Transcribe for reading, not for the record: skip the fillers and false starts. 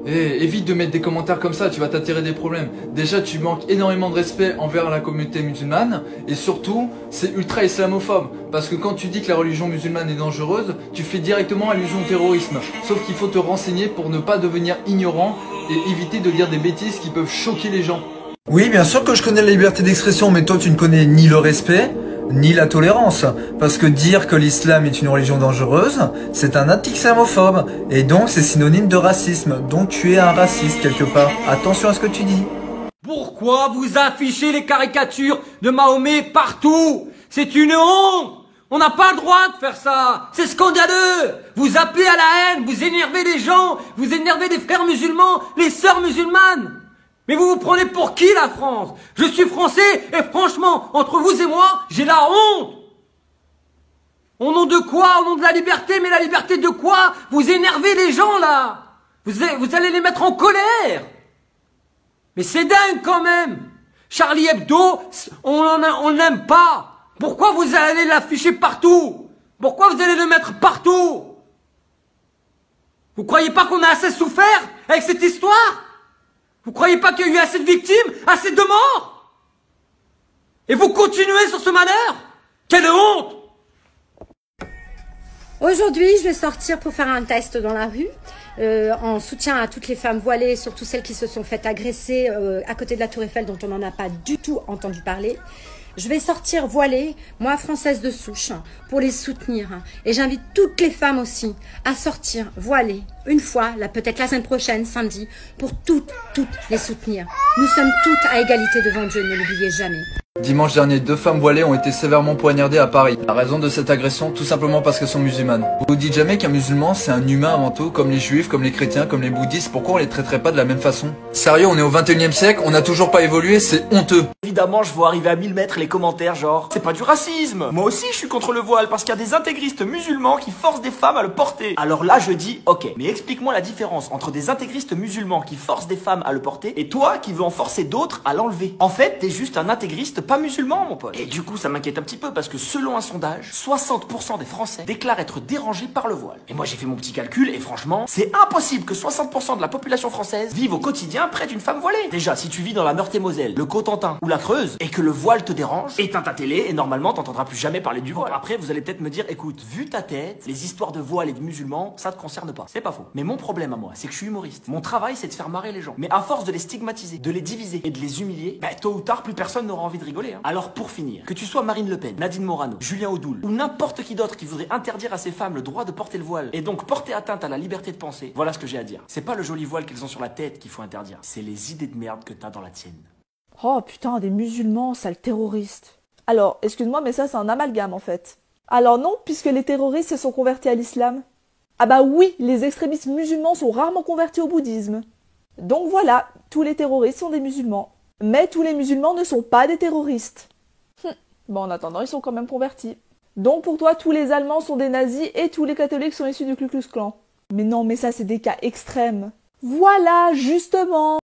Eh, évite de mettre des commentaires comme ça, tu vas t'attirer des problèmes. Déjà, tu manques énormément de respect envers la communauté musulmane. Et surtout, c'est ultra islamophobe. Parce que quand tu dis que la religion musulmane est dangereuse, tu fais directement allusion au terrorisme. Sauf qu'il faut te renseigner pour ne pas devenir ignorant et éviter de dire des bêtises qui peuvent choquer les gens. Oui, bien sûr que je connais la liberté d'expression, mais toi tu ne connais ni le respect, ni la tolérance. Parce que dire que l'islam est une religion dangereuse, c'est un acte islamophobe. Et donc c'est synonyme de racisme. Donc tu es un raciste quelque part. Attention à ce que tu dis. Pourquoi vous affichez les caricatures de Mahomet partout? C'est une honte! On n'a pas le droit de faire ça! C'est scandaleux! Vous appelez à la haine, vous énervez les gens, vous énervez les frères musulmans, les sœurs musulmanes! Mais vous vous prenez pour qui la France? Je suis français et franchement, entre vous et moi, j'ai la honte! Au nom de quoi? Au nom de la liberté? Mais la liberté de quoi? Vous énervez les gens là! Vous allez les mettre en colère! Mais c'est dingue quand même! Charlie Hebdo, on n'aime pas! Pourquoi vous allez l'afficher partout? Pourquoi vous allez le mettre partout? Vous croyez pas qu'on a assez souffert avec cette histoire? Vous croyez pas qu'il y a eu assez de victimes, assez de morts? Et vous continuez sur ce malheur? Quelle honte! Aujourd'hui, je vais sortir pour faire un test dans la rue, en soutien à toutes les femmes voilées, surtout celles qui se sont faites agresser à côté de la Tour Eiffel, dont on n'en a pas du tout entendu parler. Je vais sortir voilée, moi française de souche, pour les soutenir. Et j'invite toutes les femmes aussi à sortir voilées, une fois, là peut-être la semaine prochaine, samedi, pour toutes les soutenir. Nous sommes toutes à égalité devant Dieu, ne l'oubliez jamais. Dimanche dernier, 2 femmes voilées ont été sévèrement poignardées à Paris. La raison de cette agression, tout simplement parce qu'elles sont musulmanes. Vous vous dites jamais qu'un musulman c'est un humain avant tout, comme les juifs, comme les chrétiens, comme les bouddhistes, pourquoi on les traiterait pas de la même façon? Sérieux, on est au 21e siècle, on n'a toujours pas évolué, c'est honteux. Évidemment, je vois arriver à 1000 mètres les commentaires genre c'est pas du racisme. Moi aussi, je suis contre le voile parce qu'il y a des intégristes musulmans qui forcent des femmes à le porter. Alors là, je dis ok, mais explique-moi la différence entre des intégristes musulmans qui forcent des femmes à le porter et toi qui veux en forcer d'autres à l'enlever. En fait, t'es juste un intégriste pas musulman, mon pote. Et du coup, ça m'inquiète un petit peu parce que selon un sondage, 60% des Français déclarent être dérangés par le voile. Et moi, j'ai fait mon petit calcul et franchement, c'est impossible que 60% de la population française vive au quotidien près d'une femme voilée. Déjà, si tu vis dans la Meurthe-et-Moselle, le Cotentin ou la Creuse et que le voile te dérange, éteins ta télé et normalement, t'entendras plus jamais parler du voile. Après, vous allez peut-être me dire, écoute, vu ta tête, les histoires de voile et de musulmans, ça te concerne pas. C'est pas faux. Mais mon problème à moi, c'est que je suis humoriste. Mon travail, c'est de faire marrer les gens. Mais à force de les stigmatiser, de les diviser et de les humilier, bah, tôt ou tard, plus personne n'aura envie de rigoler. Hein. Alors pour finir, que tu sois Marine Le Pen, Nadine Morano, Julien Audoul ou n'importe qui d'autre qui voudrait interdire à ces femmes le droit de porter le voile et donc porter atteinte à la liberté de penser, voilà ce que j'ai à dire. C'est pas le joli voile qu'elles ont sur la tête qu'il faut interdire, c'est les idées de merde que t'as dans la tienne. Oh putain, des musulmans, sales terroristes. Alors, excuse-moi, mais ça c'est un amalgame en fait. Alors non, puisque les terroristes se sont convertis à l'islam. Ah bah oui, les extrémistes musulmans sont rarement convertis au bouddhisme. Donc voilà, tous les terroristes sont des musulmans. Mais tous les musulmans ne sont pas des terroristes. Bon, en attendant, ils sont quand même convertis. Donc pour toi, tous les Allemands sont des nazis et tous les catholiques sont issus du Ku Klux Klan. Mais non, mais ça c'est des cas extrêmes. Voilà, justement.